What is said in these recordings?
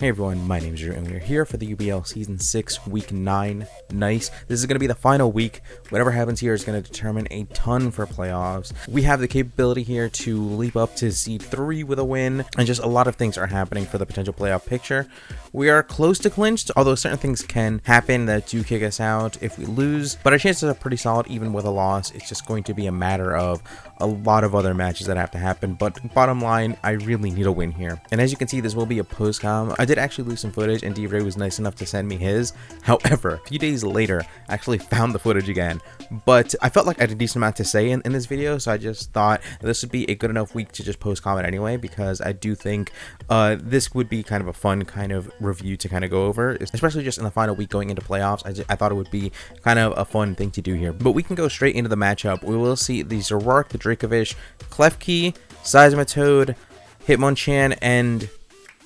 Hey everyone, my name is Drew and we're here for the UBL Season 6 Week 9. Nice. This is going to be the final week. Whatever happens here is going to determine a ton for playoffs. We have the capability here to leap up to Seed 3 with a win, and just a lot of things are happening for the potential playoff picture. We are close to clinched, although certain things can happen that do kick us out if we lose, but our chances are pretty solid even with a loss. It's just going to be a matter of a lot of other matches that have to happen, but bottom line, I really need a win here. And as you can see, this will be a post-com. I did actually lose some footage and DRey was nice enough to send me his. However, a few days later, I actually found the footage again, but I felt like I had a decent amount to say in this video, so I just thought this would be a good enough week to just post-comment anyway, because I do think this would be kind of a fun kind of review to kind of go over, especially just in the final week going into playoffs. I thought it would be kind of a fun thing to do here. But we can go straight into the matchup. We will see the Zerark, the DRACOVISH, Klefki, Seismitoad, Hitmonchan, and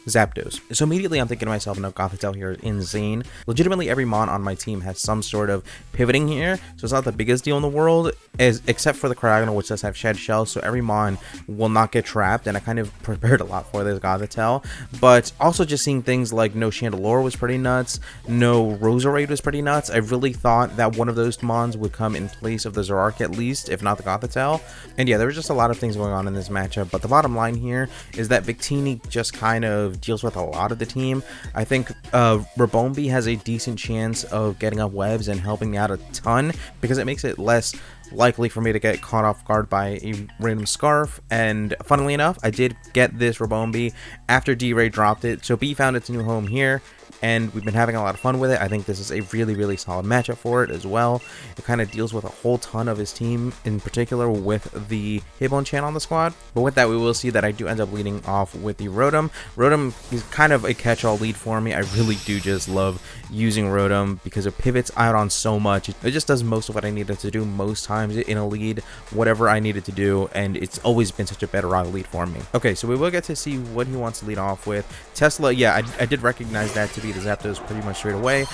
Zapdos. So immediately I'm thinking to myself, no, Gothitelle here is insane. Legitimately every mon on my team has some sort of pivoting here, so it's not the biggest deal in the world, except for the Cryogonal, which does have Shed Shell, so every mon will not get trapped, and I kind of prepared a lot for this Gothitelle. But also just seeing things like no Chandelure was pretty nuts, no Roserade was pretty nuts. I really thought that one of those mons would come in place of the Zerark at least, if not the Gothitelle. And yeah, there was just a lot of things going on in this matchup, but the bottom line here is that Victini just kind of deals with a lot of the team. I think Rabombi has a decent chance of getting up webs and helping me out a ton, because it makes it less likely for me to get caught off guard by a random Scarf. And funnily enough, I did get this Rabombi after DRey dropped it, so B found its new home here, and we've been having a lot of fun with it. I think this is a really solid matchup for it as well. It kind of deals with a whole ton of his team, in particular with the Hitmonchan on the squad. But with that, we will see that I do end up leading off with the Rotom. Rotom is kind of a catch-all lead for me. I really do just love using Rotom because it pivots out on so much. It just does most of what I needed to do most times in a lead, whatever I needed to do, and it's always been such a better lead for me. Okay, so we will get to see what he wants to lead off with. Tesla, yeah, I did recognize that to be the Zapdos pretty much straight away,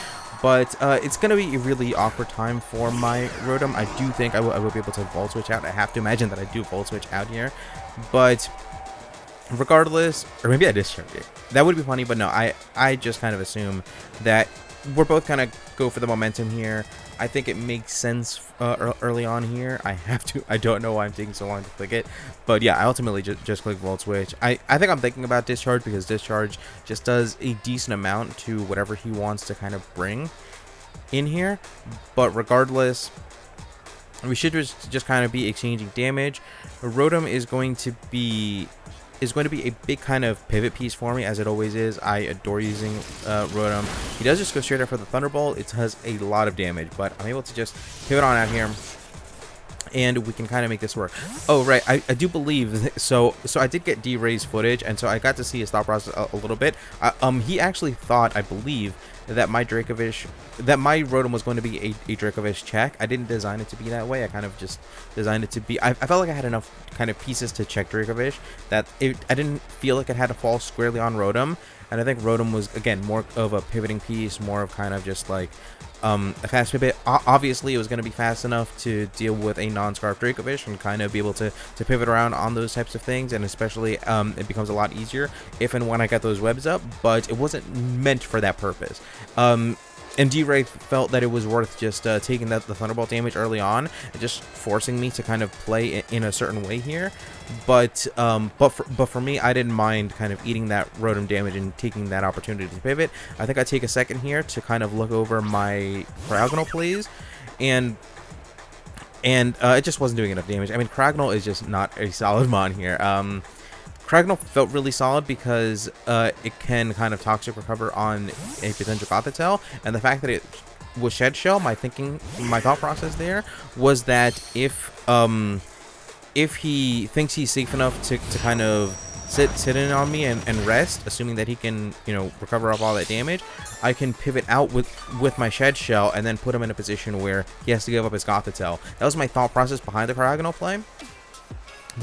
but it's going to be a really awkward time for my Rotom. I do think I will be able to Volt Switch out. I have to imagine that I do Volt Switch out here, but regardless, or maybe I discharge it. That would be funny, but no, I just kind of assume that we're both kind of go for the momentum here. I think it makes sense early on here. I don't know why I'm taking so long to click it, but yeah, I ultimately just click Volt Switch. I think I'm thinking about Discharge because Discharge just does a decent amount to whatever he wants to kind of bring in here. But regardless, we should just kind of be exchanging damage. Rotom is going to be a big kind of pivot piece for me, as it always is. I adore using Rotom. He does just go straight up for the Thunderbolt. It has a lot of damage, but I'm able to just pivot on out here, and we can kind of make this work. Oh, right, I do believe, so I did get DRey's footage, and so I got to see his thought process a little bit. He actually thought, I believe, that my Rotom was going to be a DRACOVISH check. I didn't design it to be that way. I kind of just designed it to be, I felt like I had enough kind of pieces to check DRACOVISH that I didn't feel like it had to fall squarely on Rotom. And I think Rotom was, again, more of a pivoting piece, more of kind of just like a fast pivot. Obviously, it was going to be fast enough to deal with a non-Scarf DRACOVISH and kind of be able to pivot around on those types of things. And especially, it becomes a lot easier if and when I get those webs up, but it wasn't meant for that purpose. And DRey felt that it was worth just taking the Thunderbolt damage early on and just forcing me to kind of play in a certain way here. But for me, I didn't mind kind of eating that Rotom damage and taking that opportunity to pivot. I think I take a second here to kind of look over my Cryogonal plays, and it just wasn't doing enough damage. I mean, Cryogonal is just not a solid mon here. Cryogonal felt really solid because it can kind of Toxic Recover on a potential Gothitelle, and the fact that it was Shed Shell, my thought process there was that if he thinks he's safe enough to kind of sit in on me and rest, assuming that he can, you know, recover off all that damage, I can pivot out with my Shed Shell and then put him in a position where he has to give up his Gothitelle. That was my thought process behind the Cryogonal play.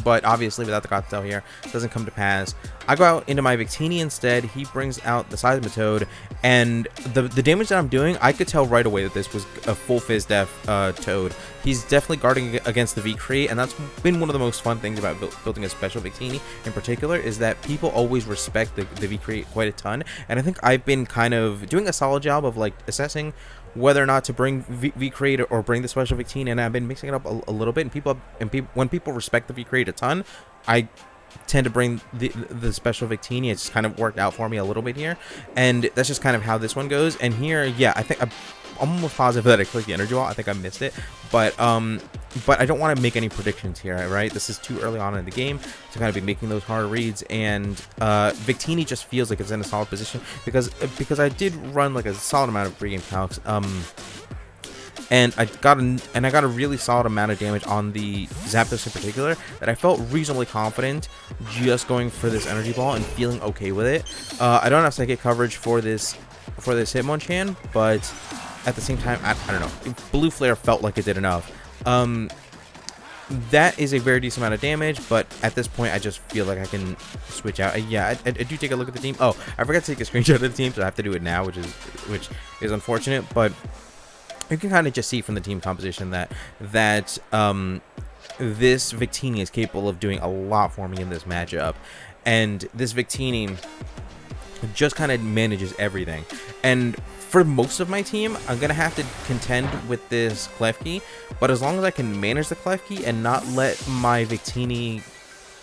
But obviously, without the cocktail here, it doesn't come to pass. I go out into my Victini instead. He brings out the Seismitoad, and the damage that I'm doing, I could tell right away that this was a full Fizz Def Toad. He's definitely guarding against the V-Crate, and that's been one of the most fun things about building a special Victini in particular, is that people always respect the V-Crate quite a ton. And I think I've been kind of doing a solid job of like assessing whether or not to bring V-Crate or bring the special Victini, and I've been mixing it up a little bit. And when people respect the V-Crate a ton, I tend to bring the special Victini. It's just kind of worked out for me a little bit here, and that's just kind of how this one goes. And here, yeah, I think I'm almost positive that I clicked the energy wall. I think I missed it, but I don't want to make any predictions here, right? This is too early on in the game to kind of be making those hard reads, and Victini just feels like it's in a solid position because I did run like a solid amount of pregame calcs, and I got a really solid amount of damage on the Zapdos in particular that I felt reasonably confident just going for this energy ball and feeling okay with it. I don't have psychic coverage for this Hitmonchan, but at the same time, I don't know. Blue Flare felt like it did enough. That is a very decent amount of damage, but at this point, I just feel like I can switch out. Yeah, I do take a look at the team. Oh, I forgot to take a screenshot of the team, so I have to do it now, which is unfortunate. But you can kind of just see from the team composition that this Victini is capable of doing a lot for me in this matchup, and this Victini just kind of manages everything. And for most of my team, I'm going to have to contend with this Klefki, but as long as I can manage the Klefki and not let my Victini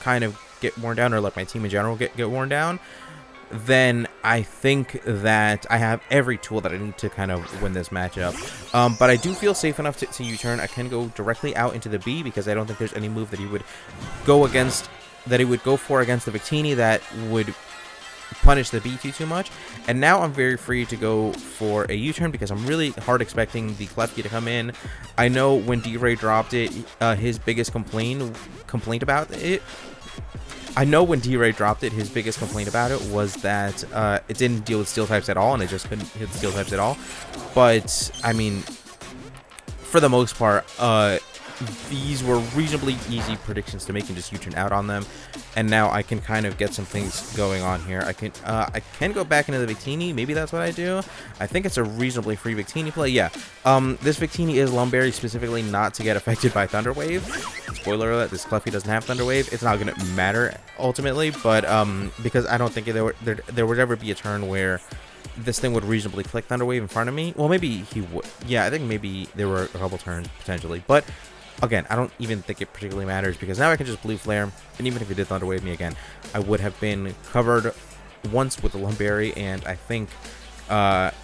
kind of get worn down, or let my team in general get worn down, then I think that I have every tool that I need to kind of win this matchup. But I do feel safe enough to U-turn. I can go directly out into the B because I don't think there's any move that he would go for against the Victini that would punish the B2 too much. And now I'm very free to go for a U-turn because I'm really hard expecting the Klefki to come in. I know when DRey dropped it, his biggest complaint about it was that it didn't deal with steel types at all, and it just couldn't hit steel types at all. But I mean, for the most part, these were reasonably easy predictions to make and just U-turn out on them. And now I can kind of get some things going on here. I can go back into the Victini. Maybe that's what I do. I think it's a reasonably free Victini play. Yeah. This Victini is Lumberry specifically not to get affected by Thunder Wave. Spoiler alert, this Klefki doesn't have Thunder Wave. It's not going to matter ultimately, but because I don't think there would ever be a turn where this thing would reasonably click Thunder Wave in front of me. Well, maybe he would. Yeah, I think maybe there were a couple turns potentially, but again, I don't even think it particularly matters because now I can just Blue Flare, and even if he did Thunder Wave me again, I would have been covered once with the Lumberry, and I think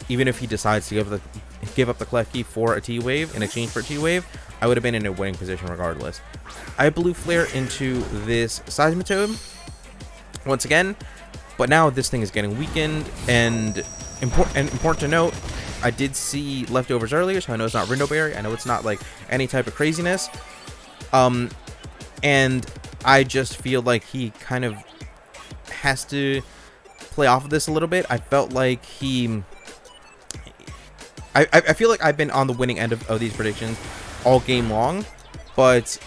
even if he decides to give up the Klefki for a T-Wave in exchange for a T-Wave, I would have been in a winning position regardless. I Blue Flare into this Seismitoad once again, but now this thing is getting weakened, and important to note, I did see leftovers earlier, so I know it's not Rindo Berry. I know it's not like any type of craziness. And I just feel like he kind of has to play off of this a little bit. I felt like I feel like I've been on the winning end of these predictions all game long, but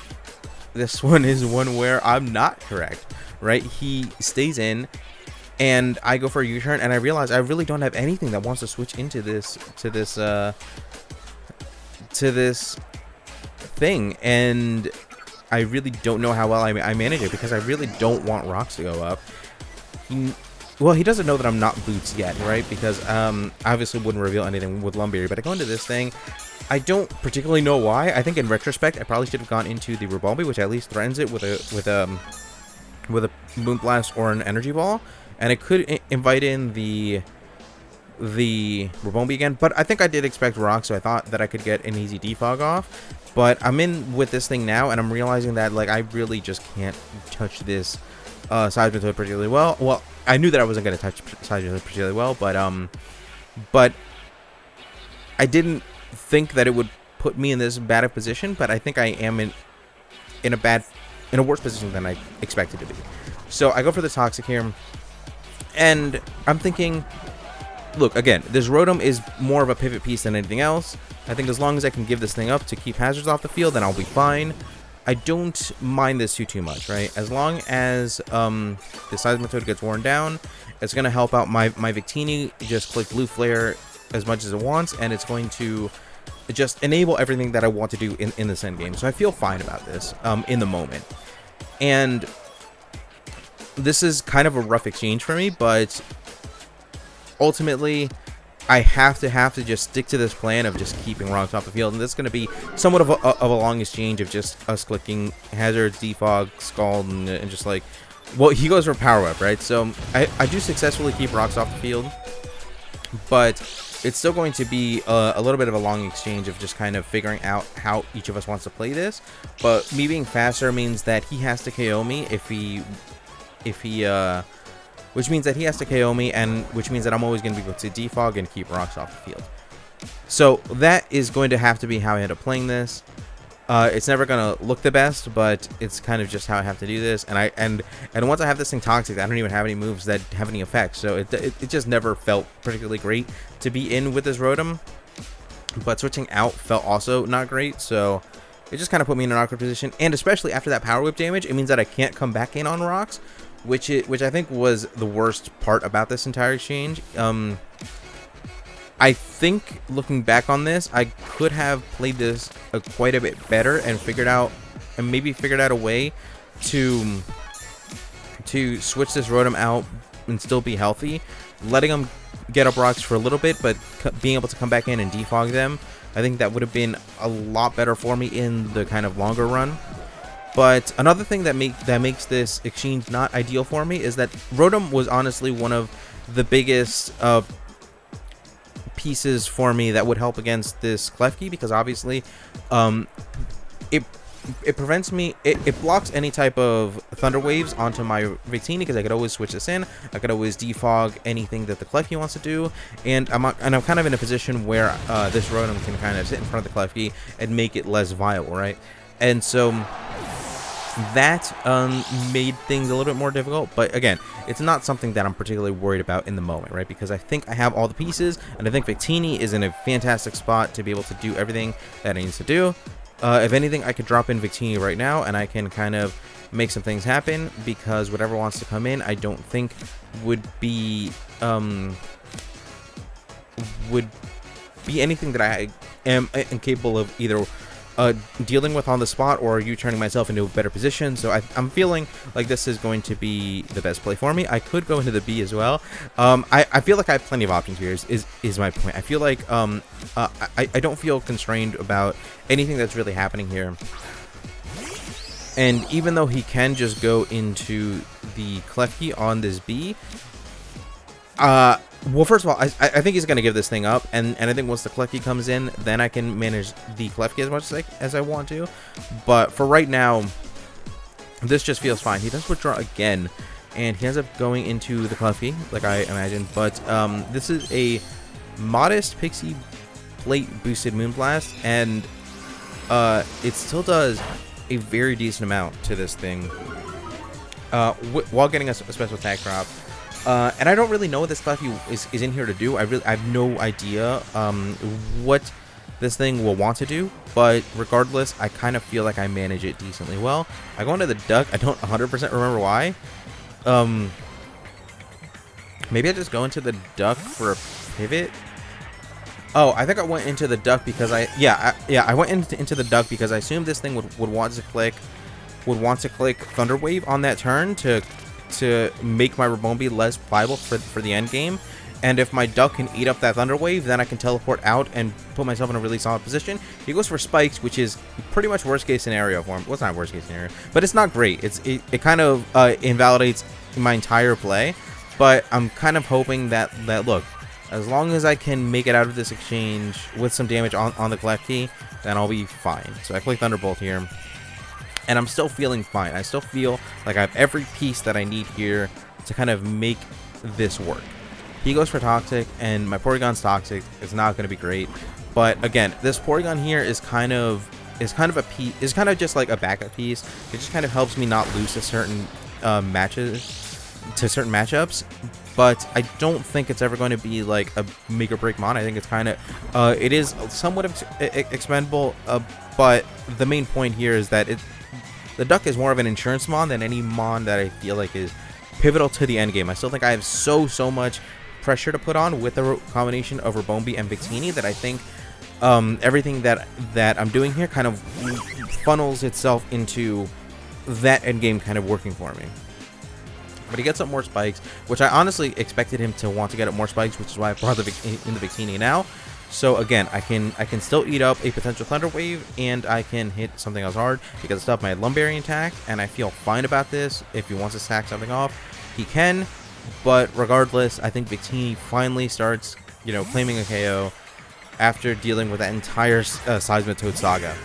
this one is one where I'm not correct, right? He stays in, and I go for a U-turn, and I realize I really don't have anything that wants to switch into this thing, and I really don't know how well I manage it because I really don't want rocks to go up. Well, he doesn't know that I'm not boots yet, right? Because I obviously wouldn't reveal anything with Lumberry, but I go into this thing. I don't particularly know why. I think in retrospect, I probably should have gone into the Revolve, which at least threatens it with a Moonblast or an Energy Ball. And it could invite in the Rabombi again, but I think I did expect Rock, so I thought that I could get an easy defog off. But I'm in with this thing now, and I'm realizing that like I really just can't touch this Seismitoad particularly well. Well, I knew that I wasn't going to touch Seismitoad particularly well, but I didn't think that it would put me in this bad a position. But I think I am in a worse position than I expected to be. So I go for the Toxic here. And I'm thinking, look, again, this Rotom is more of a pivot piece than anything else. I think as long as I can give this thing up to keep hazards off the field, then I'll be fine. I don't mind this too much, right? As long as the Seismitoad gets worn down, it's going to help out my Victini just click Blue Flare as much as it wants, and it's going to just enable everything that I want to do in this end game. So I feel fine about this in the moment. And this is kind of a rough exchange for me, but ultimately I have to just stick to this plan of just keeping rocks off the field, and this is going to be somewhat of a long exchange of just us clicking Hazards, Defog, Scald, and just like, well, he goes for Power Whip, right? So I do successfully keep rocks off the field, but it's still going to be a little bit of a long exchange of just kind of figuring out how each of us wants to play this. But me being faster means that he has to KO me which means that he has to KO me, and which means that I'm always going to be able to defog and keep rocks off the field. So that is going to have to be how I end up playing this. It's never going to look the best, but it's kind of just how I have to do this. And once I have this thing toxic, I don't even have any moves that have any effects. So it just never felt particularly great to be in with this Rotom. But switching out felt also not great. So it just kind of put me in an awkward position. And especially after that Power Whip damage, it means that I can't come back in on rocks, which I think was the worst part about this entire exchange. I think looking back on this, I could have played this quite a bit better and maybe figured out a way to switch this Rotom out and still be healthy, letting him get up rocks for a little bit, but being able to come back in and defog them. I think that would have been a lot better for me in the kind of longer run. But another thing that makes this exchange not ideal for me is that Rotom was honestly one of the biggest pieces for me that would help against this Klefki, because obviously it prevents me, it blocks any type of Thunder Waves onto my Victini, because I could always switch this in. I could always defog anything that the Klefki wants to do, and I'm kind of in a position where this Rotom can kind of sit in front of the Klefki and make it less viable, right? And so that made things a little bit more difficult, but again, it's not something that I'm particularly worried about in the moment, right? Because I think I have all the pieces, and I think Victini is in a fantastic spot to be able to do everything that it needs to do. If anything, I could drop in Victini right now, and I can kind of make some things happen, because whatever wants to come in, I don't think would be anything that I am incapable of either dealing with on the spot or you turning myself into a better position. So I'm feeling like this is going to be the best play for me. I could go into the B as well. I feel like I have plenty of options here is my point. I feel like I don't feel constrained about anything that's really happening here. And even though he can just go into the Klefki on this B, well, first of all, I think he's going to give this thing up, and I think once the Klefki comes in, then I can manage the Klefki as much as I want to. But for right now, this just feels fine. He does withdraw again, and he ends up going into the Klefki, like I imagined. But this is a modest Pixie Plate boosted Moonblast, and it still does a very decent amount to this thing while getting a special attack drop. And I don't really know what this Klefki is in here to do. I have no idea what this thing will want to do, but regardless, I kind of feel like I manage it decently well. I go into the Duck. I don't 100% remember why. Maybe I just go into the Duck for a pivot. Oh, I think I went into the Duck because I went into the Duck because I assumed this thing would want to click Thunder Wave on that turn to make my Rabombi less viable for the end game. And if my Duck can eat up that Thunder Wave, then I can teleport out and put myself in a really solid position. He goes for Spikes, which is pretty much worst case scenario for him. Well, it's not worst case scenario, but it's not great. It kind of invalidates my entire play. But I'm kind of hoping that look, as long as I can make it out of this exchange with some damage on the Klefki, then I'll be fine. So I click Thunderbolt here, and I'm still feeling fine. I still feel like I have every piece that I need here to kind of make this work. He goes for Toxic, and my Porygon's Toxic. It's not going to be great, but again, this Porygon here is kind of just like a backup piece. It just kind of helps me not lose to certain matchups. But I don't think it's ever going to be like a make or break mon. I think it's kind of it is somewhat expendable, but the main point here is that the Duck is more of an insurance mon than any mon that I feel like is pivotal to the end game. I still think I have so much pressure to put on with the combination of Rabombi and Victini that I think everything that I'm doing here kind of funnels itself into that end game kind of working for me. But he gets up more spikes, which I honestly expected him to want to get up more spikes, which is why I brought in the Victini now. So again, I can still eat up a potential Thunder Wave, and I can hit something else hard because it's stuff my Lumbering attack, and I feel fine about this. If he wants to sack something off, he can. But regardless, I think Victini finally starts, claiming a KO after dealing with that entire Seismitoad saga.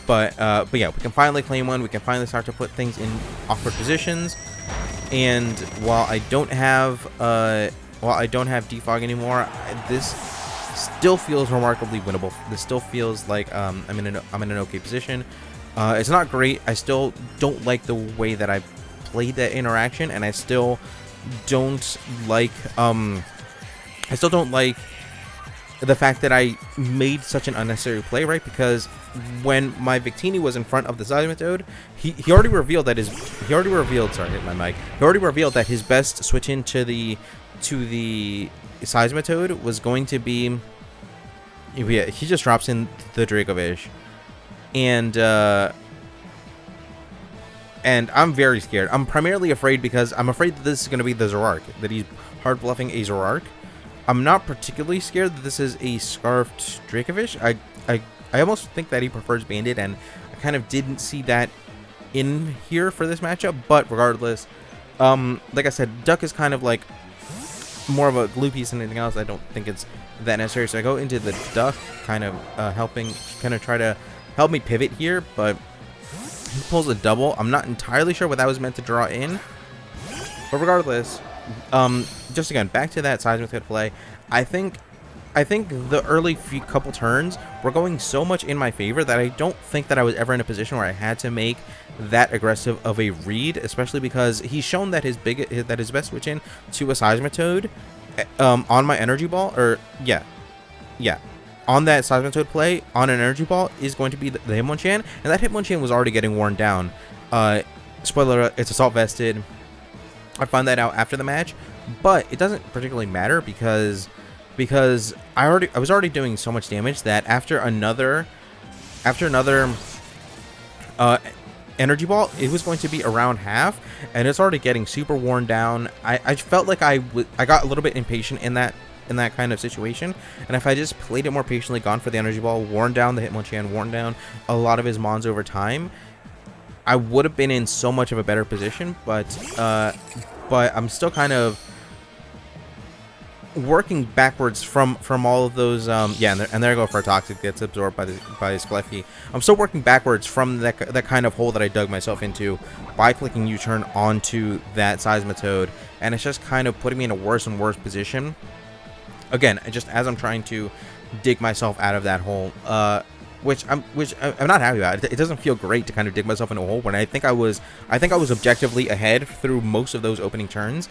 But yeah, we can finally claim one. We can finally start to put things in awkward positions. And while I don't have defog anymore, this still feels remarkably winnable. This still feels like I'm in an okay position. It's not great. I still don't like the way that I played that interaction, and I still don't like the fact that I made such an unnecessary play, right? Because when my Victini was in front of the Seismitoad, he already revealed that he already revealed that his best switch into the Seismitoad was going to be, yeah, he just drops in the DRACOVISH, and I'm very scared. I'm primarily afraid because I'm afraid that this is going to be the Zoroark, that he's hard bluffing a Zoroark. I'm not particularly scared that this is a Scarfed DRACOVISH. I almost think that he prefers Bandit, and I kind of didn't see that in here for this matchup. But regardless, like I said, Duck is kind of like more of a glue piece than anything else. I don't think it's that necessary. So I go into the Duck, kind of try to help me pivot here, but he pulls a double. I'm not entirely sure what that was meant to draw in, but regardless, just again, back to that Seismitoad play. I think the early couple turns were going so much in my favor that I don't think that I was ever in a position where I had to make that aggressive of a read, especially because he's shown that his best switch in to a Seismitoad on my energy ball, or yeah, on that Seismitoad play on an energy ball is going to be the Hitmonchan, and that Hitmonchan was already getting worn down. Spoiler, it's assault vested. I found that out after the match, but it doesn't particularly matter because I was already doing so much damage that after another energy ball, it was going to be around half, and it's already getting super worn down. I felt like I got a little bit impatient in that kind of situation, and if I just played it more patiently, gone for the energy ball, worn down the Hitmonchan, worn down a lot of his mons over time, I would have been in so much of a better position. But I'm still kind of working backwards from all of those. Yeah, and there I go for a Toxic, gets absorbed by Skellefki. I'm still working backwards from that kind of hole that I dug myself into by clicking U-turn onto that Seismitoad, and it's just kind of putting me in a worse and worse position. Again, just as I'm trying to dig myself out of that hole, which I'm not happy about. It doesn't feel great to kind of dig myself into a hole when I think I was objectively ahead through most of those opening turns,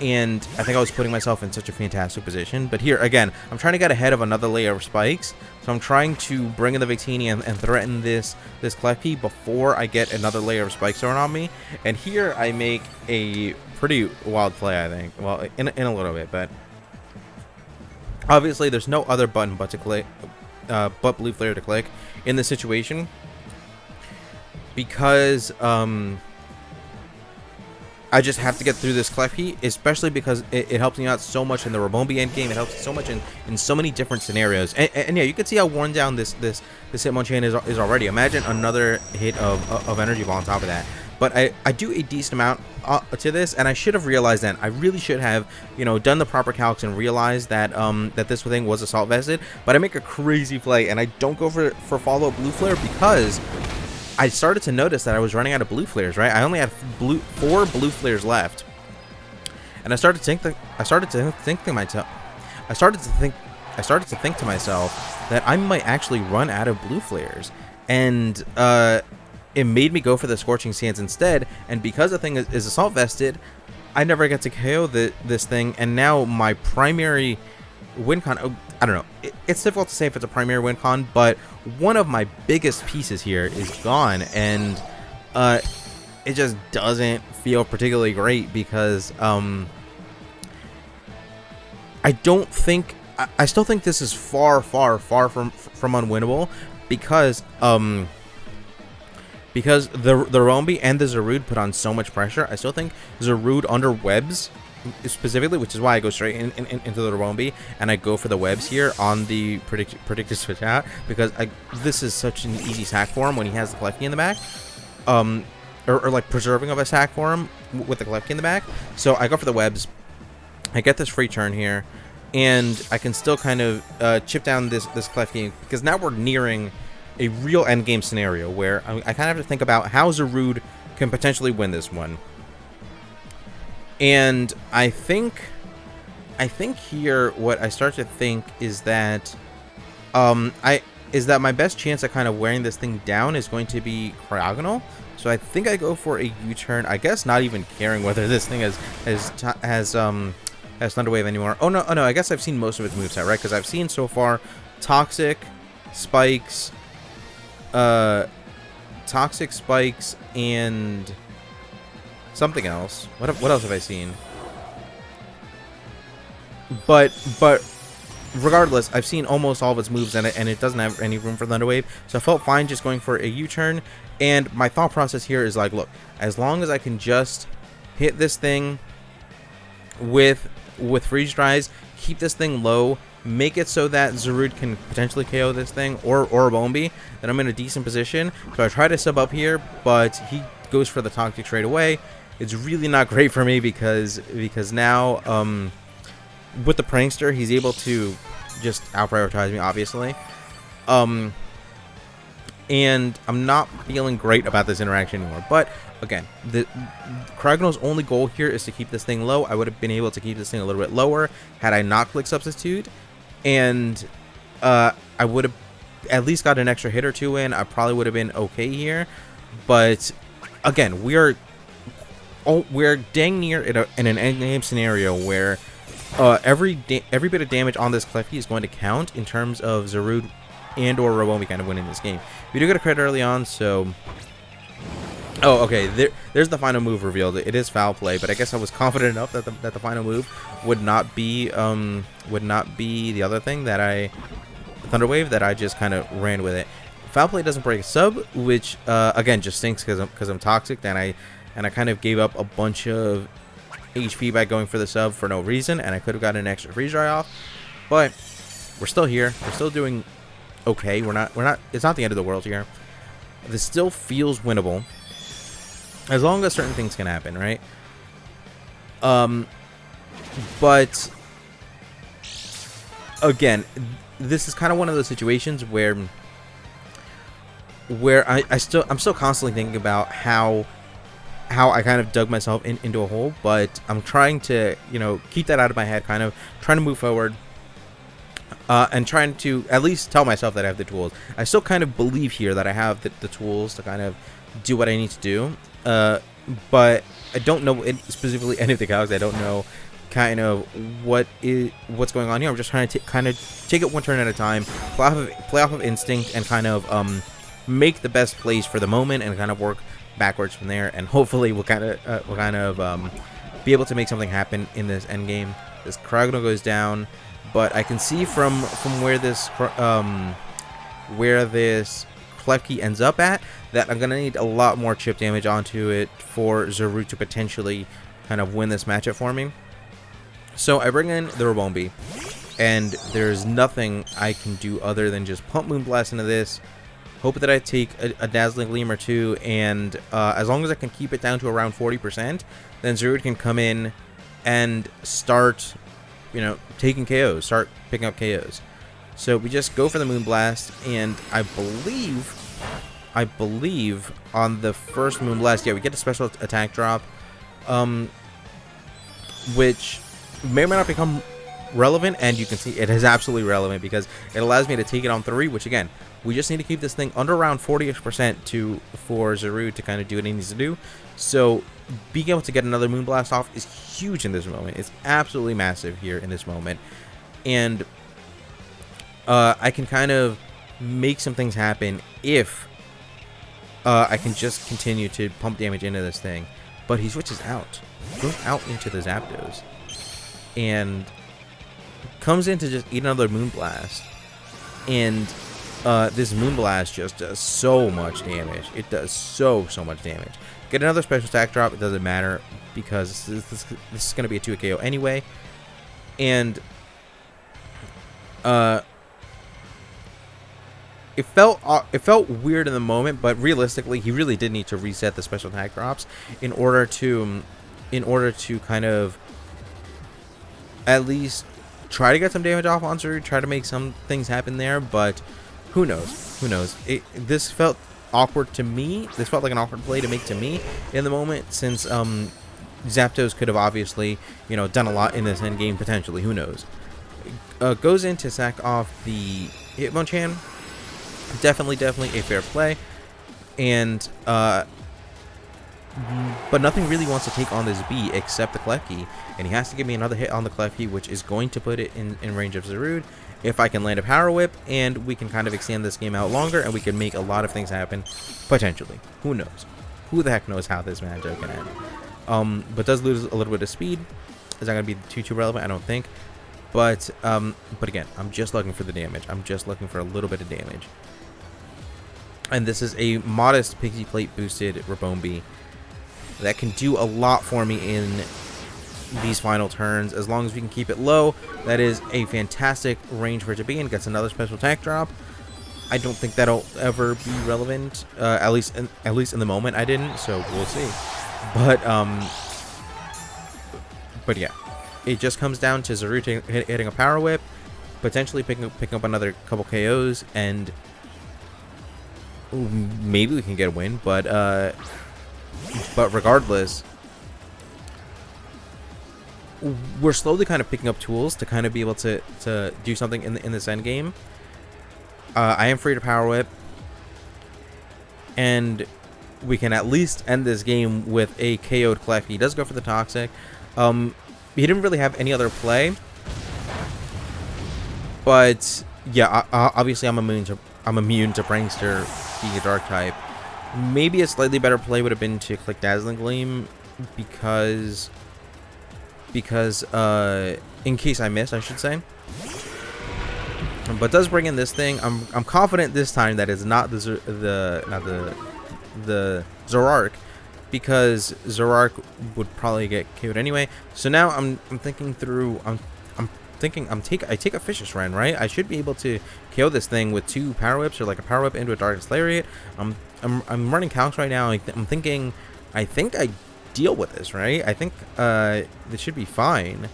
and I think I was putting myself in such a fantastic position. But here again, I'm trying to get ahead of another layer of spikes, so I'm trying to bring in the Victini and threaten this Klefki before I get another layer of spikes thrown on me. And here I make a pretty wild play, I think. Well, in a little bit, but obviously there's no other button but to click. But Blue Flare to click in this situation, because I just have to get through this Klefki, especially because it helps me out so much in the Rabombi end game. It helps so much in so many different scenarios, and yeah, you can see how worn down this Hitmonchan is already. Imagine another hit of energy ball on top of that. But I do a decent amount to this, and I should have realized that. I really should have, done the proper calcs and realized that that this thing was assault vested. But I make a crazy play, and I don't go for follow-up blue flare because I started to notice that I was running out of blue flares. Right, I only had 4 blue flares left, and I started to think to myself that I might actually run out of blue flares, and it made me go for the Scorching Sands instead, and because the thing is assault vested, I never get to KO this thing, and now my primary win con. I don't know. It's difficult to say if it's a primary win con, but one of my biggest pieces here is gone, and it just doesn't feel particularly great because I don't think I still think this is far from unwinnable because the Rombi and the Zarude put on so much pressure. I still think Zarude under webs specifically, which is why I go straight into the Rombi and I go for the webs here on the predicted switch out, because this is such an easy sack for him when he has the Klefki in the back, or like preserving of a sack for him with the Klefki in the back. So I go for the webs. I get this free turn here, and I can still kind of chip down this Klefki, because now we're nearing a real endgame scenario where I kind of have to think about how Zarude can potentially win this one. And I think here what I start to think is that my best chance at kind of wearing this thing down is going to be Cryogonal. So I think I go for a U-turn. I guess not even caring whether this thing has Thunderwave anymore. Oh no, I guess I've seen most of its moveset, right? Because I've seen so far Toxic, Spikes, and something else. What else have I seen? But regardless, I've seen almost all of its moves, and it doesn't have any room for Thunderwave. So I felt fine just going for a U-turn. And my thought process here is like, look, as long as I can just hit this thing with freeze dries, keep this thing low, make it so that Zarude can potentially KO this thing, or Bombi, then I'm in a decent position. So I try to sub up here, but he goes for the Toxic straight away. It's really not great for me because now with the Prankster, he's able to just out-prioritize me, obviously. And I'm not feeling great about this interaction anymore. But again, the Cryogonal's only goal here is to keep this thing low. I would have been able to keep this thing a little bit lower had I not clicked Substitute, and I would have at least got an extra hit or two in. I probably would have been okay here. But again, we're dang near in an endgame scenario where every bit of damage on this Klefki is going to count in terms of Zarude and or Robomi kind of winning this game. We do get a crit early on, so... Oh, okay, there's the final move revealed. It is foul play, but I guess I was confident enough that the final move would not be the other thing that Thunderwave, that I just kind of ran with it. Foul play doesn't break a sub, which again just stinks because I'm toxic, and I kind of gave up a bunch of HP by going for the sub for no reason, and I could have gotten an extra freeze dry off. But we're still here. We're still doing okay. We're not. It's not the end of the world here. This still feels winnable, as long as certain things can happen, right? But again, this is kind of one of those situations where I'm still constantly thinking about how I kind of dug myself into a hole, but I'm trying to, keep that out of my head, kind of trying to move forward, and trying to at least tell myself that I have the tools. I still kind of believe here that I have the tools to kind of do what I need to do, but I don't know specifically any of the calcs. I don't know kind of what's going on here. I'm just trying to kind of take it one turn at a time, play off of instinct, and kind of make the best plays for the moment, and kind of work backwards from there, and hopefully we'll kind of be able to make something happen in this end game. This Cryogonal goes down, but I can see from where this Klefki ends up at that I'm gonna need a lot more chip damage onto it for Zarude to potentially kind of win this matchup for me. So I bring in the Robombi, and there's nothing I can do other than just pump Moonblast into this. Hope that I take a Dazzling Gleam or two, and as long as I can keep it down to around 40%, then Zarude can come in and start, taking KOs, start picking up KOs. So we just go for the Moonblast, and I believe on the first Moonblast, yeah, we get a special attack drop, which may or may not become relevant, and you can see it is absolutely relevant because it allows me to take it on 3, which again, we just need to keep this thing under around 40% for Zarude to kind of do what he needs to do. So being able to get another Moonblast off is huge in this moment. It's absolutely massive here in this moment. and I can kind of make some things happen if I can just continue to pump damage into this thing. But he switches out, goes out into the Zapdos, and comes in to just eat another Moonblast. And this Moonblast just does so much damage. It does so much damage. Get another special attack drop, it doesn't matter, because this is going to be a 2 KO anyway. And it felt weird in the moment, but realistically, he really did need to reset the special attack drops in order to kind of at least try to get some damage off on Zuru, try to make some things happen there. But who knows? Who knows? This felt awkward to me. This felt like an awkward play to make to me in the moment, since Zapdos could have obviously, you know, done a lot in this end game potentially. Who knows? Goes in to sack off the Hitmonchan. Definitely a fair play, and but nothing really wants to take on this B except the Klefki, and he has to give me another hit on the Klefki, which is going to put it in range of Zarude. If I can land a Power Whip, and we can kind of extend this game out longer, and we can make a lot of things happen, potentially. Who knows? Who the heck knows how this matchup can end? But does lose a little bit of speed. Is that going to be too relevant? I don't think. But again, I'm just looking for the damage. I'm just looking for a little bit of damage. And this is a modest Pixie Plate boosted Rabombi that can do a lot for me in these final turns. As long as we can keep it low, that is a fantastic range for it to be in. Gets another special attack drop. I don't think that'll ever be relevant, at least in the moment. I didn't, so we'll see. But yeah, it just comes down to Zarude hitting a Power Whip, potentially picking up another couple KOs, and maybe we can get a win. But regardless, we're slowly kind of picking up tools to kind of be able to do something in this end game. I am free to Power Whip, and we can at least end this game with a KO'd Klefki. He does go for the Toxic. He didn't really have any other play, but yeah, obviously I'm immune to Prankster being a Dark type. Maybe a slightly better play would have been to click Dazzling Gleam, because in case I miss, I should say. But does bring in this thing. I'm confident this time that it's not the Zoroark, because Zoroark would probably get KO'd anyway. So now I'm thinking through. I take a Fishious Rend, right? I should be able to KO this thing with 2 Power Whips, or like a Power Whip into a Darkness Lariat. I'm running calcs right now. I'm thinking, I think I deal with this, right? I think this should be fine.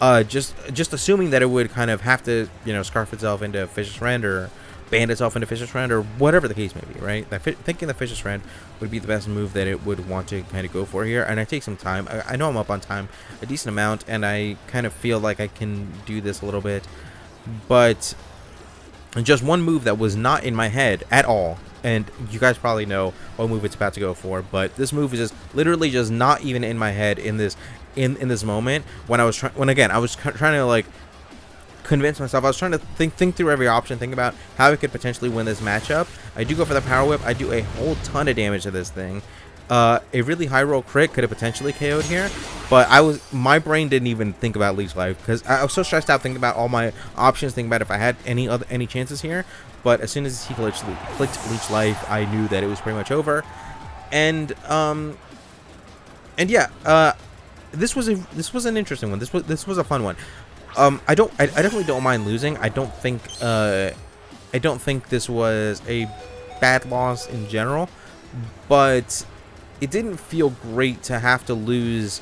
Just assuming that it would kind of have to, you know, scarf itself into Fishious Rend, or band itself into Fishious Rend, or whatever the case may be, right? Thinking the Fishious Rend would be the best move that it would want to kind of go for here. And I take some time. I know I'm up on time a decent amount, and I kind of feel like I can do this a little bit. But just one move that was not in my head at all, and you guys probably know what move it's about to go for, but this move is just literally just not even in my head in this moment. When I was trying to like convince myself, I was trying to think through every option, think about how I could potentially win this matchup. I do go for the Power Whip. I do a whole ton of damage to this thing. A really high roll crit could have potentially KO'd here, but my brain didn't even think about Leech Life, because I was so stressed out thinking about all my options, thinking about if I had any chances here. But as soon as he clicked Leech Life, I knew that it was pretty much over. And yeah, this was an interesting one. This was a fun one. I definitely don't mind losing. I don't think this was a bad loss in general, but it didn't feel great to have to lose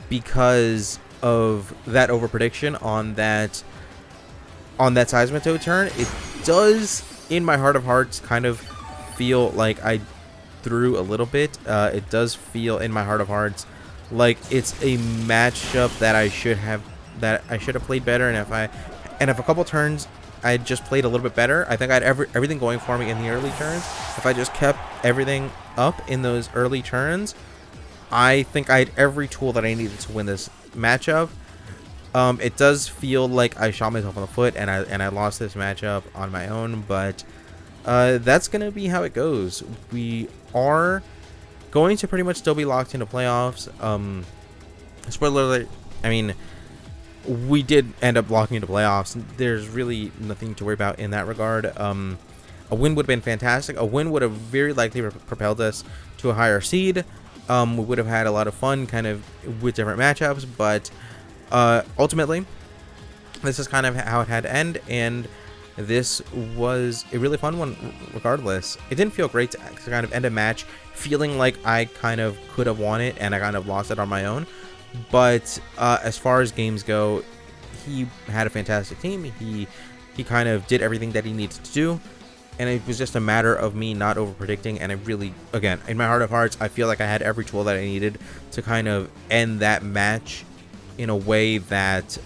because of that overprediction on that Seismitoad turn. It does, in my heart of hearts, kind of feel like I threw a little bit. It does feel in my heart of hearts like it's a matchup that I should have played better, and if a couple turns I just played a little bit better, I think I had everything going for me in the early turns. If I just kept everything up in those early turns, I think I had every tool that I needed to win this matchup. It does feel like I shot myself in the foot and I lost this matchup on my own, but that's gonna be how it goes. We are going to pretty much still be locked into playoffs. Spoiler alert, I mean, we did end up locking into playoffs. There's really nothing to worry about in that regard. A win would have been fantastic. A win would have very likely propelled us to a higher seed. We would have had a lot of fun kind of with different matchups, but ultimately, this is kind of how it had to end, and this was a really fun one regardless. It didn't feel great to kind of end a match feeling like I kind of could have won it and I kind of lost it on my own. But as far as games go, he had a fantastic team. He kind of did everything that he needed to do, and it was just a matter of me not over predicting. And I really, again, in my heart of hearts, I feel like I had every tool that I needed to kind of end that match in a way that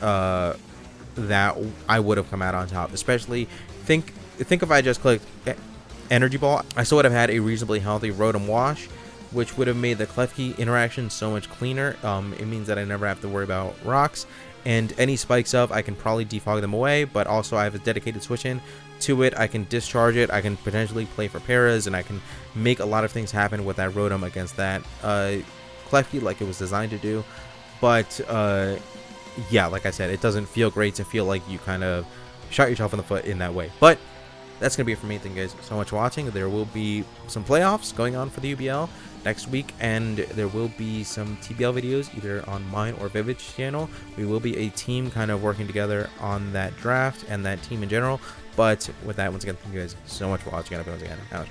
that I would have come out on top. Especially think if I just clicked energy ball, I still would have had a reasonably healthy Rotom wash, which would have made the Klefki interaction so much cleaner. It means that I never have to worry about rocks, and any spikes up, I can probably defog them away, but also I have a dedicated switch in to it. I can discharge it, I can potentially play for paras, and I can make a lot of things happen with that Rotom against that Klefki like it was designed to do. But yeah, like I said, it doesn't feel great to feel like you kind of shot yourself in the foot in that way. But that's going to be it for me. Thank you guys so much for watching. There will be some playoffs going on for the UBL next week, and there will be some TBL videos either on mine or Vivid's channel. We will be a team kind of working together on that draft and that team in general. But with that, once again, thank you guys so much for watching. Once again, out.